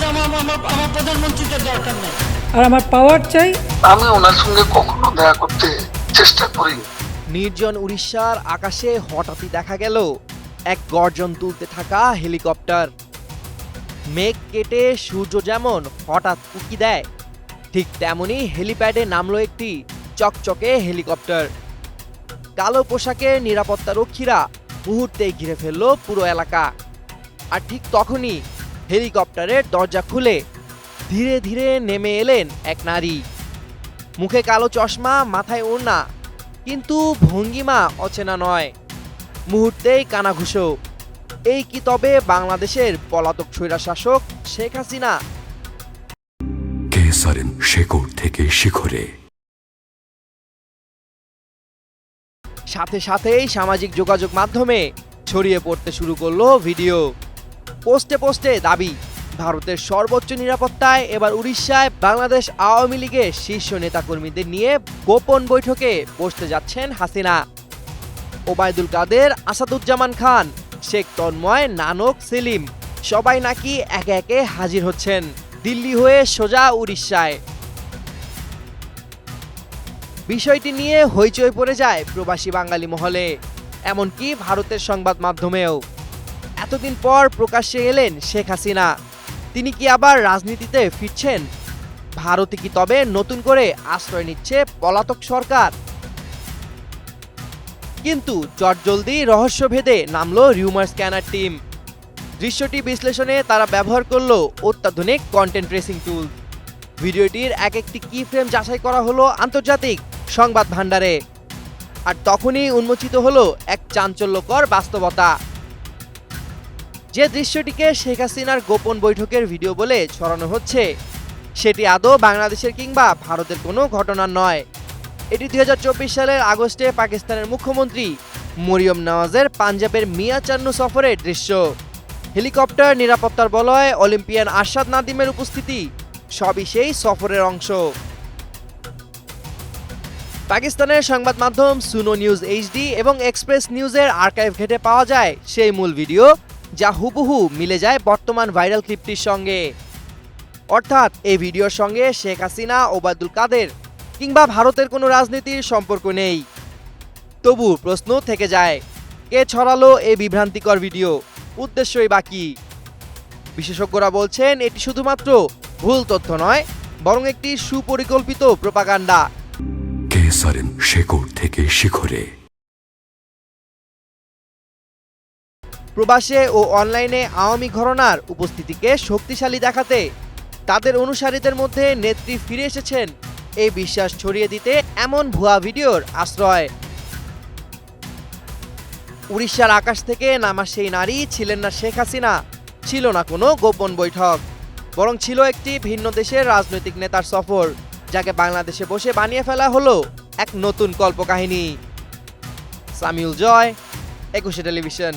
আমার প্রধানমন্ত্রীটা দরকার নেই। আর আমার পাওয়ার চাই। আমি ওনার সঙ্গে কখনো দেখা করতে চেষ্টা করিনি। নির্জন উড়িষ্যার আকাশে হঠাৎই দেখা গেল এক গর্জন তুলতে থাকা হেলিকপ্টার। মেঘ কেটে সূর্য যেমন হঠাৎ উঁকি দেয়, ঠিক তেমনি হেলিপ্যাডে নামলো একটি চকচকে হেলিকপ্টার। কালো পোশাকের নিরাপত্তারক্ষীরা মুহূর্তেই ঘিরে ফেলল পুরো এলাকা। আর ঠিক তখনই হেলিকপ্টারের দরজা খুলে ধীরে ধীরে নেমে এলেন এক নারী। মুখে কালো চশমা, মাথায় ওড়না, কিন্তু ভঙ্গিমা অচেনা নয়। মুহূর্তেই কানাঘুষো। এই কি তবে বাংলাদেশের পলাতক স্বৈরশাসক শেখ হাসিনা? কেসারেন শেকড় থেকে শিখরে। সাথে সাথেই সামাজিক যোগাযোগ মাধ্যমে ছড়িয়ে পড়তে শুরু করলো ভিডিও। পোস্টে পোস্টে দাবি, ভারতের সর্বোচ্চ নিরাপত্তায় এবার উড়িষ্যায় বাংলাদেশ আওয়ামী লীগের শীর্ষ নেতাকর্মীদের নিয়ে গোপন বৈঠকে বসতে যাচ্ছেন হাসিনা। ওবায়দুল কাদের, আসাদুজ্জামান খান, শেখ তন্ময়, নানক, সেলিম সবাই নাকি একে একে হাজির হচ্ছেন দিল্লি হয়ে সোজা উড়িষ্যায়। বিষয়টি নিয়ে হইচই পড়ে যায় প্রবাসী বাঙালি মহলে, এমনকি ভারতের সংবাদ মাধ্যমেও। এতদিন পর প্রকাশ্যে এলেন শেখ হাসিনা। তিনি কি আবার রাজনীতিতে ফিরছেন? ভারতে কি তবে নতুন করে আশ্রয় নিচ্ছে পলাতক সরকার? কিন্তু চটজলদি রহস্য ভেদে নামলো রিউমার স্ক্যানার টিম। দৃশ্যটি বিশ্লেষণে তারা ব্যবহার করলো অত্যাধুনিক কন্টেন্ট ট্রেসিং টুল। ভিডিওটির এক একটি কি ফ্রেম যাচাই করা হলো আন্তর্জাতিক সংবাদ ভান্ডারে। আর তখনই উন্মোচিত হলো এক চাঞ্চল্যকর বাস্তবতা। যে দৃশ্যটিকে শেখ হাসিনার গোপন বৈঠকের ভিডিও বলে ছড়ানো হচ্ছে, সেটি আদৌ বাংলাদেশের কিংবা ভারতের কোনো ঘটনা নয়। এটি 2024 সালের আগস্টে পাকিস্তানের মুখ্যমন্ত্রী মরিয়ম নওয়াজের পাঞ্জাবের মিয়াচান্নু সফরের দৃশ্য। হেলিকপ্টার, নিরাপত্তার বলয়, অলিম্পিয়ান আরশাদ নাদিমের উপস্থিতি সবই সেই সফরের অংশ। পাকিস্তানের সংবাদ মাধ্যম সুনো নিউজ এইচডি এবং এক্সপ্রেস নিউজের আর্কাইভ ঘেটে পাওয়া যায় সেই মূল ভিডিও, যা হুবহু মিলে যায় বর্তমান ভাইরাল ক্লিপটির সঙ্গে। অর্থাৎ এই ভিডিওর সঙ্গে শেখ হাসিনা, ওবায়দুল কাদের কিংবা ভারতের কোনো রাজনীতির সম্পর্ক নেই। তবু প্রশ্ন থেকে যায়, কে ছড়ালো এই বিভ্রান্তিকর ভিডিও? উদ্দেশ্যই বা কী? বিশেষজ্ঞরা বলছেন এটি শুধুমাত্র ভুল তথ্য নয়, বরং একটি সুপরিকল্পিত প্রোপাগান্ডা। কেসারেন শেকড় থেকে শিখরে। প্রবাসে ও অনলাইনে আওয়ামী ঘরানার উপস্থিতিকে শক্তিশালী দেখাতে তাদের অনুসারীদের মধ্যে নেত্রী ফিরে এসেছেন এই বিশ্বাস ছড়িয়ে দিতে এমন ভুয়া ভিডিওর আশ্রয়। উড়িষ্যার আকাশ থেকে নামা সেই নারী ছিলেন না শেখ হাসিনা, ছিল না কোনো গোপন বৈঠক, বরং ছিল একটি ভিন্ন দেশের রাজনৈতিক নেতার সফর, যাকে বাংলাদেশে বসে বানিয়ে ফেলা হলো এক নতুন কল্পকাহিনী। সামিউল জয়, 21 টেলিভিশন।